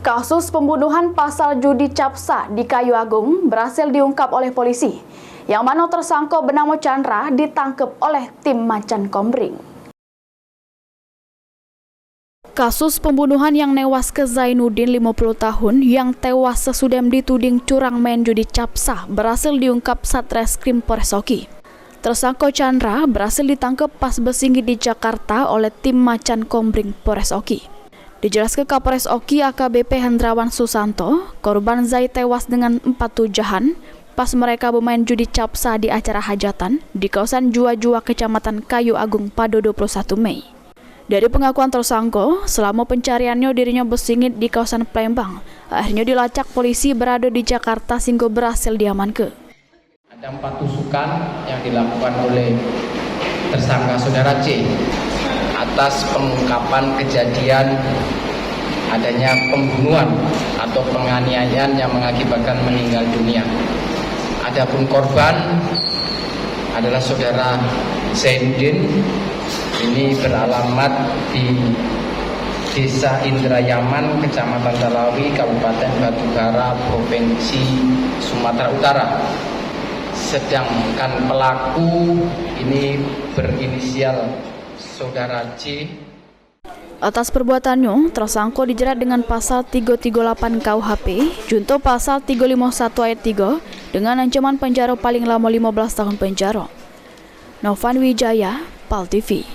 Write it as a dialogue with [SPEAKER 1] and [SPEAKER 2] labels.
[SPEAKER 1] Kasus pembunuhan pasal judi capsa di Kayu Agung berhasil diungkap oleh polisi. Yang mana tersangka bernama Chandra ditangkap oleh tim Macan Kombring. Kasus pembunuhan yang newaskan Zainuddin 50 tahun yang tewas sesudah dituding curang main judi capsa berhasil diungkap Satreskrim Polres Oki. Tersangka Chandra berhasil ditangkap pas bersinggi di Jakarta oleh tim Macan Kombring Polres Oki. Dijelaskan Kapolres Oki AKBP Hendrawan Susanto, korban Zai tewas dengan 4 tujahan pas mereka bermain judi capsa di acara hajatan di kawasan Jua-Jua Kecamatan Kayu Agung pada 21 Mei. Dari pengakuan tersangka, selama pencariannya dirinya bersingit di kawasan Palembang. Akhirnya dilacak polisi berada di Jakarta sehingga berhasil diamankan.
[SPEAKER 2] Ada 4 tusukan yang dilakukan oleh tersangka saudara C atas pengungkapan kejadian adanya pembunuhan atau penganiayaan yang mengakibatkan meninggal dunia. Adapun korban adalah saudara Zainuddin, ini beralamat di Desa Indrayaman, Kecamatan Talawi, Kabupaten Batubara, Provinsi Sumatera Utara. Sedangkan pelaku ini berinisial saudara C.
[SPEAKER 1] Atas perbuatannya, tersangka dijerat dengan pasal 338 KUHP, junto pasal 351 ayat 3 dengan ancaman penjara paling lama 15 tahun penjara. Novan Wijaya, PAL TV.